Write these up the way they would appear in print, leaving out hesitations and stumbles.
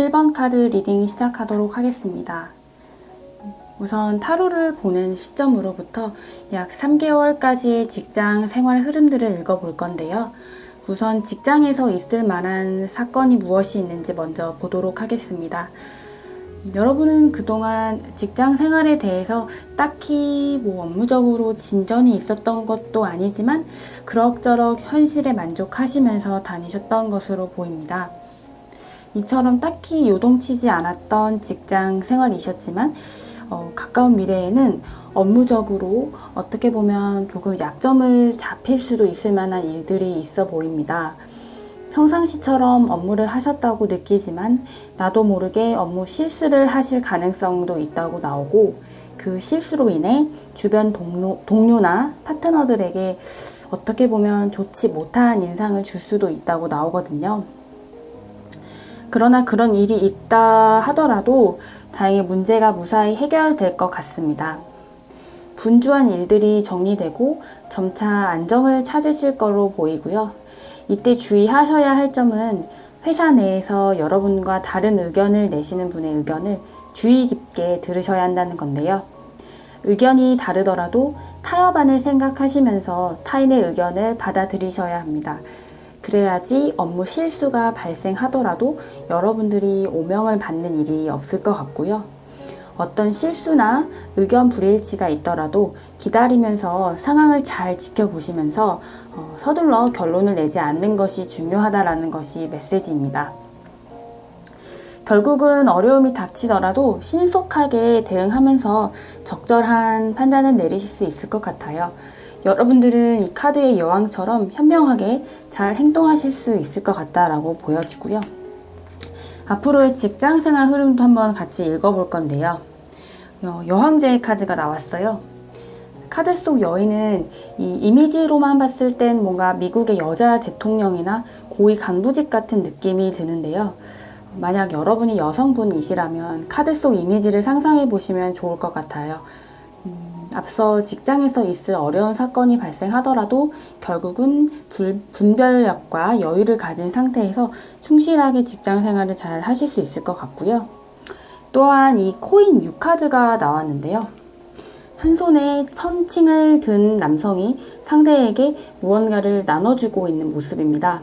1번 카드 리딩 시작하도록 하겠습니다. 우선 타로를 보는 시점으로부터 약 3개월까지의 직장 생활 흐름들을 읽어볼 건데요. 우선 직장에서 있을 만한 사건이 무엇이 있는지 먼저 보도록 하겠습니다. 여러분은 그동안 직장 생활에 대해서 딱히 업무적으로 진전이 있었던 것도 아니지만 그럭저럭 현실에 만족하시면서 다니셨던 것으로 보입니다. 이처럼 딱히 요동치지 않았던 직장 생활이셨지만 가까운 미래에는 업무적으로 어떻게 보면 조금 약점을 잡힐 수도 있을 만한 일들이 있어 보입니다. 평상시처럼 업무를 하셨다고 느끼지만 나도 모르게 업무 실수를 하실 가능성도 있다고 나오고, 그 실수로 인해 주변 동료나 파트너들에게 어떻게 보면 좋지 못한 인상을 줄 수도 있다고 나오거든요. 그러나 그런 일이 있다 하더라도 다행히 문제가 무사히 해결될 것 같습니다. 분주한 일들이 정리되고 점차 안정을 찾으실 거로 보이고요. 이때 주의하셔야 할 점은 회사 내에서 여러분과 다른 의견을 내시는 분의 의견을 주의 깊게 들으셔야 한다는 건데요. 의견이 다르더라도 타협안을 생각하시면서 타인의 의견을 받아들이셔야 합니다. 그래야지 업무 실수가 발생하더라도 여러분들이 오명을 받는 일이 없을 것 같고요. 어떤 실수나 의견 불일치가 있더라도 기다리면서 상황을 잘 지켜보시면서 서둘러 결론을 내지 않는 것이 중요하다라는 것이 메시지입니다. 결국은 어려움이 닥치더라도 신속하게 대응하면서 적절한 판단을 내리실 수 있을 것 같아요. 여러분들은 이 카드의 여왕처럼 현명하게 잘 행동하실 수 있을 것 같다라고 보여지고요. 앞으로의 직장생활 흐름도 한번 같이 읽어볼 건데요. 여왕제의 카드가 나왔어요. 카드 속 여인은 이 이미지로만 봤을 땐 뭔가 미국의 여자 대통령이나 고위 간부직 같은 느낌이 드는데요. 만약 여러분이 여성분이시라면 카드 속 이미지를 상상해 보시면 좋을 것 같아요. 앞서 직장에서 있을 어려운 사건이 발생하더라도 결국은 분별력과 여유를 가진 상태에서 충실하게 직장 생활을 잘 하실 수 있을 것 같고요. 또한 이 코인 6카드가 나왔는데요. 한 손에 천칭을 든 남성이 상대에게 무언가를 나눠주고 있는 모습입니다.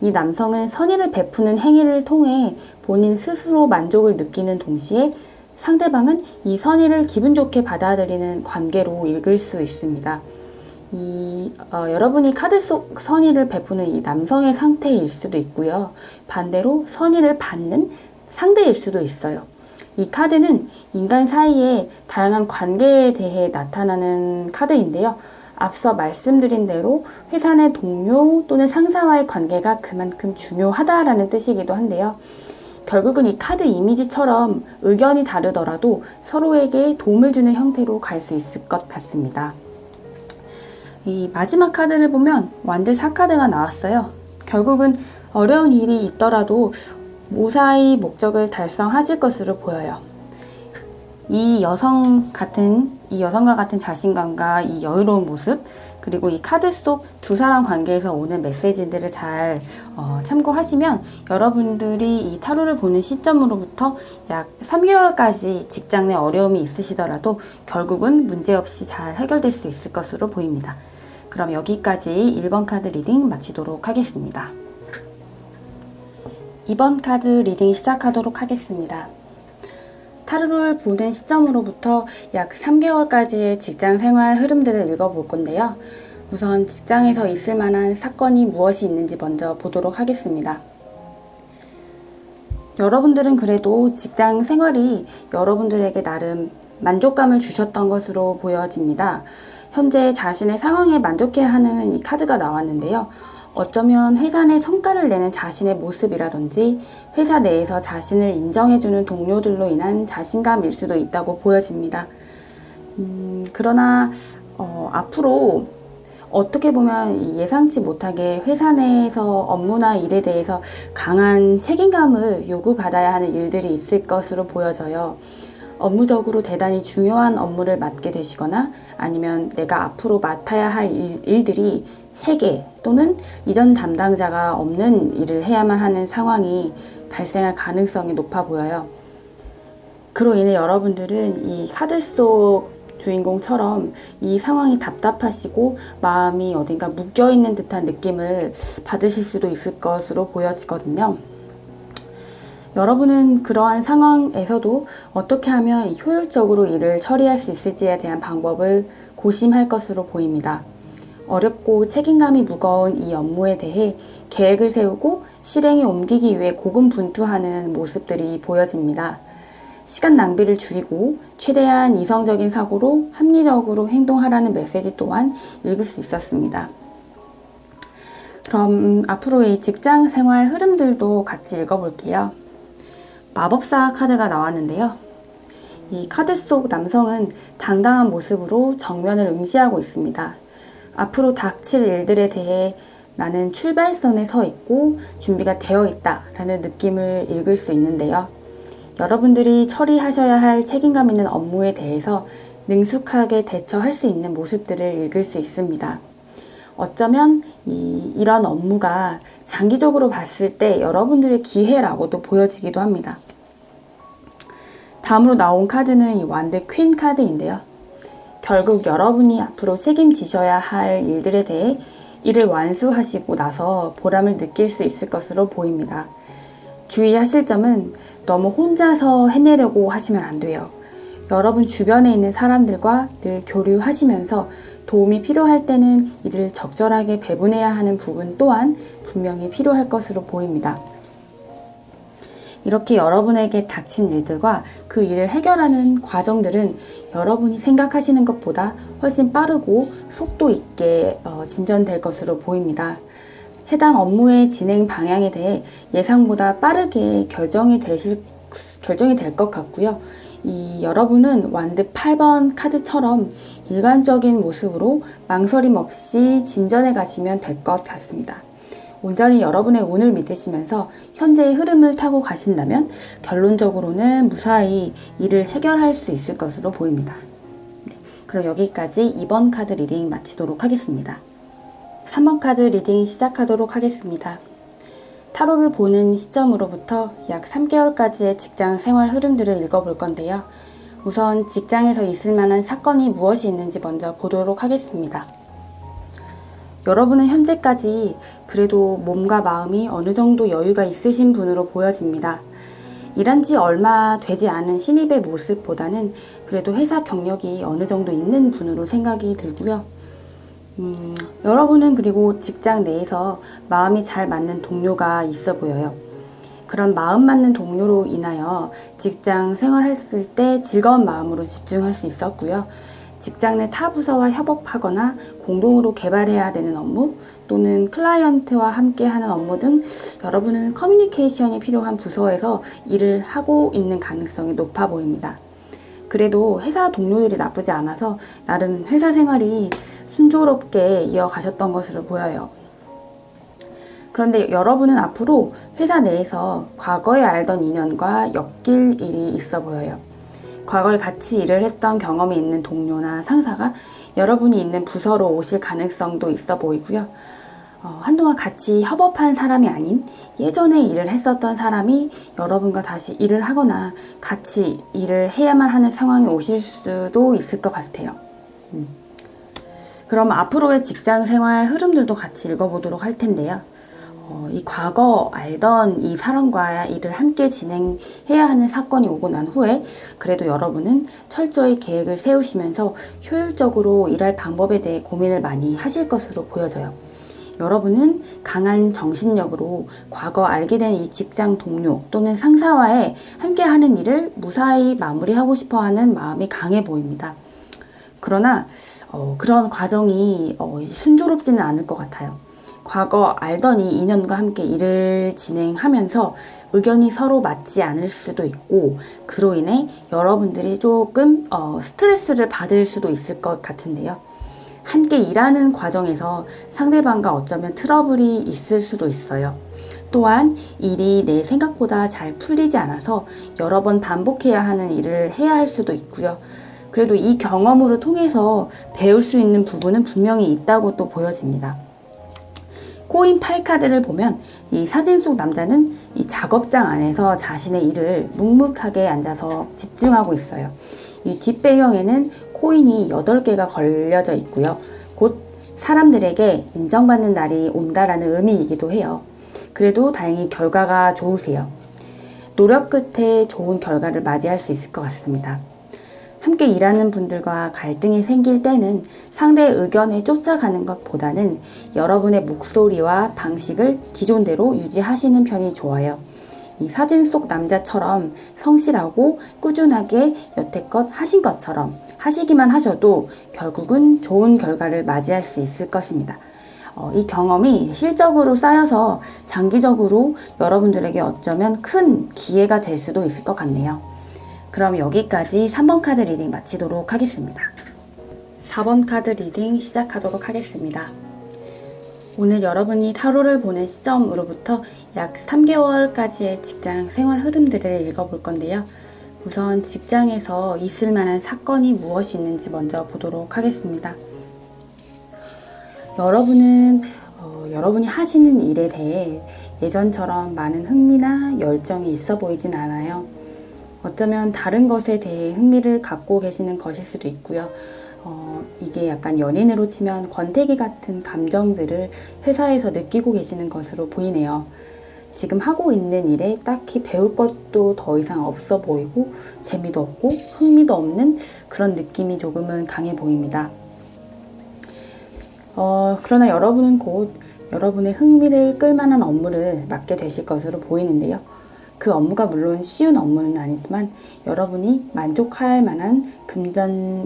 이 남성은 선의를 베푸는 행위를 통해 본인 스스로 만족을 느끼는 동시에 상대방은 이 선의를 기분 좋게 받아들이는 관계로 읽을 수 있습니다. 여러분이 카드 속 선의를 베푸는 이 남성의 상태일 수도 있고요. 반대로 선의를 받는 상대일 수도 있어요. 이 카드는 인간 사이의 다양한 관계에 대해 나타나는 카드인데요. 앞서 말씀드린 대로 회사 내 동료 또는 상사와의 관계가 그만큼 중요하다라는 뜻이기도 한데요. 결국은 이 카드 이미지처럼 의견이 다르더라도 서로에게 도움을 주는 형태로 갈 수 있을 것 같습니다. 이 마지막 카드를 보면 완드 4카드가 나왔어요. 결국은 어려운 일이 있더라도 무사히 목적을 달성하실 것으로 보여요. 이 여성과 같은 자신감과 이 여유로운 모습, 그리고 이 카드 속 두 사람 관계에서 오는 메시지들을 잘 참고하시면 여러분들이 이 타로를 보는 시점으로부터 약 3개월까지 직장 내 어려움이 있으시더라도 결국은 문제없이 잘 해결될 수 있을 것으로 보입니다. 그럼 여기까지 1번 카드 리딩 마치도록 하겠습니다. 2번 카드 리딩 시작하도록 하겠습니다. 타로를 보는 시점으로부터 약 3개월까지의 직장 생활 흐름들을 읽어볼 건데요. 우선 직장에서 있을 만한 사건이 무엇이 있는지 먼저 보도록 하겠습니다. 여러분들은 그래도 직장 생활이 여러분들에게 나름 만족감을 주셨던 것으로 보여집니다. 현재 자신의 상황에 만족해야 하는 이 카드가 나왔는데요. 어쩌면 회사 내 성과를 내는 자신의 모습이라든지 회사 내에서 자신을 인정해주는 동료들로 인한 자신감일 수도 있다고 보여집니다. 그러나 앞으로 어떻게 보면 예상치 못하게 회사 내에서 업무나 일에 대해서 강한 책임감을 요구받아야 하는 일들이 있을 것으로 보여져요. 업무적으로 대단히 중요한 업무를 맡게 되시거나 아니면 내가 앞으로 맡아야 할 일들이 체계 또는 이전 담당자가 없는 일을 해야만 하는 상황이 발생할 가능성이 높아 보여요. 그로 인해 여러분들은 이 카드 속 주인공처럼 이 상황이 답답하시고 마음이 어딘가 묶여있는 듯한 느낌을 받으실 수도 있을 것으로 보여지거든요. 여러분은 그러한 상황에서도 어떻게 하면 효율적으로 일을 처리할 수 있을지에 대한 방법을 고심할 것으로 보입니다. 어렵고 책임감이 무거운 이 업무에 대해 계획을 세우고 실행에 옮기기 위해 고군분투하는 모습들이 보여집니다. 시간 낭비를 줄이고 최대한 이성적인 사고로 합리적으로 행동하라는 메시지 또한 읽을 수 있었습니다. 그럼 앞으로의 직장 생활 흐름들도 같이 읽어볼게요. 마법사 카드가 나왔는데요. 이 카드 속 남성은 당당한 모습으로 정면을 응시하고 있습니다. 앞으로 닥칠 일들에 대해 나는 출발선에 서 있고 준비가 되어 있다 라는 느낌을 읽을 수 있는데요. 여러분들이 처리하셔야 할 책임감 있는 업무에 대해서 능숙하게 대처할 수 있는 모습들을 읽을 수 있습니다. 어쩌면 이런 업무가 장기적으로 봤을 때 여러분들의 기회라고도 보여지기도 합니다. 다음으로 나온 카드는 이 완드 퀸 카드인데요. 결국 여러분이 앞으로 책임지셔야 할 일들에 대해 이를 완수하시고 나서 보람을 느낄 수 있을 것으로 보입니다. 주의하실 점은 너무 혼자서 해내려고 하시면 안 돼요. 여러분 주변에 있는 사람들과 늘 교류하시면서 도움이 필요할 때는 이를 적절하게 배분해야 하는 부분 또한 분명히 필요할 것으로 보입니다. 이렇게 여러분에게 닥친 일들과 그 일을 해결하는 과정들은 여러분이 생각하시는 것보다 훨씬 빠르고 속도 있게 진전될 것으로 보입니다. 해당 업무의 진행 방향에 대해 예상보다 빠르게 결정이 될 것 같고요. 여러분은 완드 8번 카드처럼 일관적인 모습으로 망설임 없이 진전해 가시면 될 것 같습니다. 온전히 여러분의 운을 믿으시면서 현재의 흐름을 타고 가신다면 결론적으로는 무사히 일을 해결할 수 있을 것으로 보입니다. 그럼 여기까지 2번 카드 리딩 마치도록 하겠습니다. 3번 카드 리딩 시작하도록 하겠습니다. 타로를 보는 시점으로부터 약 3개월까지의 직장 생활 흐름들을 읽어볼 건데요. 우선 직장에서 있을 만한 사건이 무엇이 있는지 먼저 보도록 하겠습니다. 여러분은 현재까지 그래도 몸과 마음이 어느 정도 여유가 있으신 분으로 보여집니다. 일한 지 얼마 되지 않은 신입의 모습보다는 그래도 회사 경력이 어느 정도 있는 분으로 생각이 들고요. 여러분은 그리고 직장 내에서 마음이 잘 맞는 동료가 있어 보여요. 그런 마음 맞는 동료로 인하여 직장 생활했을 때 즐거운 마음으로 집중할 수 있었고요. 직장 내 타 부서와 협업하거나 공동으로 개발해야 되는 업무 또는 클라이언트와 함께 하는 업무 등 여러분은 커뮤니케이션이 필요한 부서에서 일을 하고 있는 가능성이 높아 보입니다. 그래도 회사 동료들이 나쁘지 않아서 나름 회사 생활이 순조롭게 이어가셨던 것으로 보여요. 그런데 여러분은 앞으로 회사 내에서 과거에 알던 인연과 엮일 일이 있어 보여요. 과거에 같이 일을 했던 경험이 있는 동료나 상사가 여러분이 있는 부서로 오실 가능성도 있어 보이고요. 한동안 같이 협업한 사람이 아닌 예전에 일을 했었던 사람이 여러분과 다시 일을 하거나 같이 일을 해야만 하는 상황이 오실 수도 있을 것 같아요. 그럼 앞으로의 직장 생활 흐름들도 같이 읽어보도록 할 텐데요. 이 과거 알던 이 사람과 일을 함께 진행해야 하는 사건이 오고 난 후에 그래도 여러분은 철저히 계획을 세우시면서 효율적으로 일할 방법에 대해 고민을 많이 하실 것으로 보여져요. 여러분은 강한 정신력으로 과거 알게 된 이 직장 동료 또는 상사와의 함께 하는 일을 무사히 마무리하고 싶어 하는 마음이 강해 보입니다. 그러나 그런 과정이 순조롭지는 않을 것 같아요. 과거 알던 이 인연과 함께 일을 진행하면서 의견이 서로 맞지 않을 수도 있고 그로 인해 여러분들이 조금 스트레스를 받을 수도 있을 것 같은데요. 함께 일하는 과정에서 상대방과 어쩌면 트러블이 있을 수도 있어요. 또한 일이 내 생각보다 잘 풀리지 않아서 여러 번 반복해야 하는 일을 해야 할 수도 있고요. 그래도 이 경험으로 통해서 배울 수 있는 부분은 분명히 있다고 또 보여집니다. 코인 8카드를 보면 이 사진 속 남자는 이 작업장 안에서 자신의 일을 묵묵하게 앉아서 집중하고 있어요. 이 뒷배경에는 코인이 8개가 걸려져 있고요. 곧 사람들에게 인정받는 날이 온다라는 의미이기도 해요. 그래도 다행히 결과가 좋으세요. 노력 끝에 좋은 결과를 맞이할 수 있을 것 같습니다. 함께 일하는 분들과 갈등이 생길 때는 상대의 의견에 쫓아가는 것보다는 여러분의 목소리와 방식을 기존대로 유지하시는 편이 좋아요. 이 사진 속 남자처럼 성실하고 꾸준하게 여태껏 하신 것처럼 하시기만 하셔도 결국은 좋은 결과를 맞이할 수 있을 것입니다. 이 경험이 실적으로 쌓여서 장기적으로 여러분들에게 어쩌면 큰 기회가 될 수도 있을 것 같네요. 그럼 여기까지 3번 카드 리딩 마치도록 하겠습니다. 4번 카드 리딩 시작하도록 하겠습니다. 오늘 여러분이 타로를 보는 시점으로부터 약 3개월까지의 직장 생활 흐름들을 읽어볼 건데요. 우선 직장에서 있을 만한 사건이 무엇이 있는지 먼저 보도록 하겠습니다. 여러분이 하시는 일에 대해 예전처럼 많은 흥미나 열정이 있어 보이진 않아요. 어쩌면 다른 것에 대해 흥미를 갖고 계시는 것일 수도 있고요. 이게 약간 연인으로 치면 권태기 같은 감정들을 회사에서 느끼고 계시는 것으로 보이네요. 지금 하고 있는 일에 딱히 배울 것도 더 이상 없어 보이고 재미도 없고 흥미도 없는 그런 느낌이 조금은 강해 보입니다. 그러나 여러분은 곧 여러분의 흥미를 끌만한 업무를 맡게 되실 것으로 보이는데요. 그 업무가 물론 쉬운 업무는 아니지만 여러분이 만족할 만한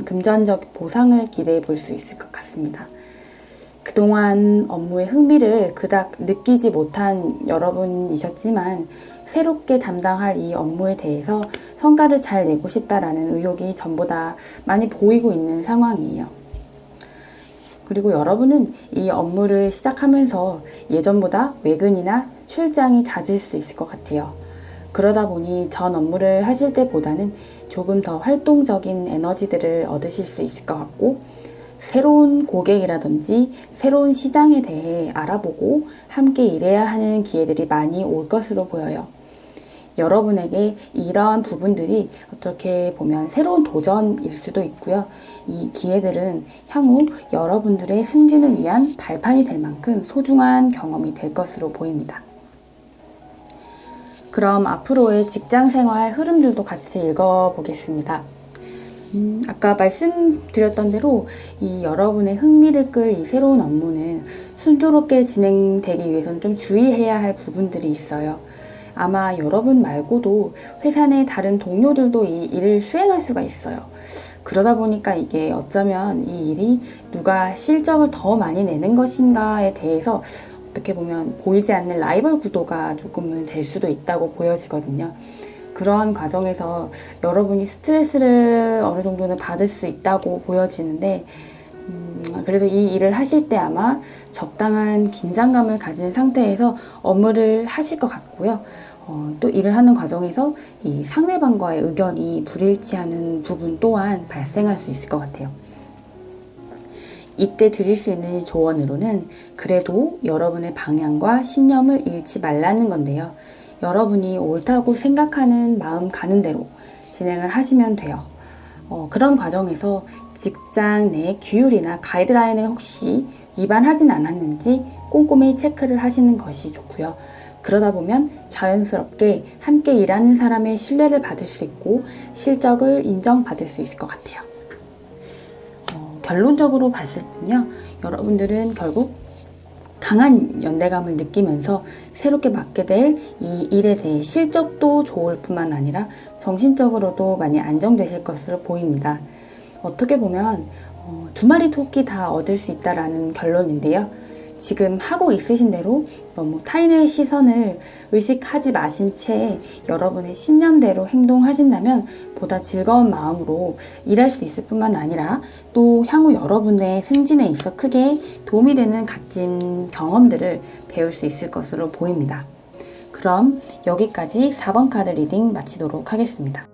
금전적 보상을 기대해 볼 수 있을 것 같습니다. 그동안 업무의 흥미를 그닥 느끼지 못한 여러분이셨지만 새롭게 담당할 이 업무에 대해서 성과를 잘 내고 싶다라는 의욕이 전보다 많이 보이고 있는 상황이에요. 그리고 여러분은 이 업무를 시작하면서 예전보다 외근이나 출장이 잦을 수 있을 것 같아요. 그러다 보니 전 업무를 하실 때보다는 조금 더 활동적인 에너지들을 얻으실 수 있을 것 같고 새로운 고객이라든지 새로운 시장에 대해 알아보고 함께 일해야 하는 기회들이 많이 올 것으로 보여요. 여러분에게 이러한 부분들이 어떻게 보면 새로운 도전일 수도 있고요. 이 기회들은 향후 여러분들의 승진을 위한 발판이 될 만큼 소중한 경험이 될 것으로 보입니다. 그럼 앞으로의 직장생활 흐름들도 같이 읽어보겠습니다. 아까 말씀드렸던 대로 이 여러분의 흥미를 끌 이 새로운 업무는 순조롭게 진행되기 위해서는 좀 주의해야 할 부분들이 있어요. 아마 여러분 말고도 회사 내 다른 동료들도 이 일을 수행할 수가 있어요. 그러다 보니까 이게 어쩌면 이 일이 누가 실적을 더 많이 내는 것인가에 대해서 어떻게 보면 보이지 않는 라이벌 구도가 조금은 될 수도 있다고 보여지거든요. 그러한 과정에서 여러분이 스트레스를 어느 정도는 받을 수 있다고 보여지는데 그래서 이 일을 하실 때 아마 적당한 긴장감을 가진 상태에서 업무를 하실 것 같고요. 또 일을 하는 과정에서 이 상대방과의 의견이 불일치하는 부분 또한 발생할 수 있을 것 같아요. 이때 드릴 수 있는 조언으로는 그래도 여러분의 방향과 신념을 잃지 말라는 건데요. 여러분이 옳다고 생각하는 마음 가는 대로 진행을 하시면 돼요. 그런 과정에서 직장 내 규율이나 가이드라인을 혹시 위반하진 않았는지 꼼꼼히 체크를 하시는 것이 좋고요. 그러다 보면 자연스럽게 함께 일하는 사람의 신뢰를 받을 수 있고 실적을 인정받을 수 있을 것 같아요. 결론적으로 봤을 때는요, 여러분들은 결국 강한 연대감을 느끼면서 새롭게 맡게 될 이 일에 대해 실적도 좋을 뿐만 아니라 정신적으로도 많이 안정되실 것으로 보입니다. 어떻게 보면 두 마리 토끼 다 얻을 수 있다라는 결론인데요. 지금 하고 있으신 대로 너무 타인의 시선을 의식하지 마신 채 여러분의 신념대로 행동하신다면 보다 즐거운 마음으로 일할 수 있을 뿐만 아니라 또 향후 여러분의 승진에 있어 크게 도움이 되는 값진 경험들을 배울 수 있을 것으로 보입니다. 그럼 여기까지 4번 카드 리딩 마치도록 하겠습니다.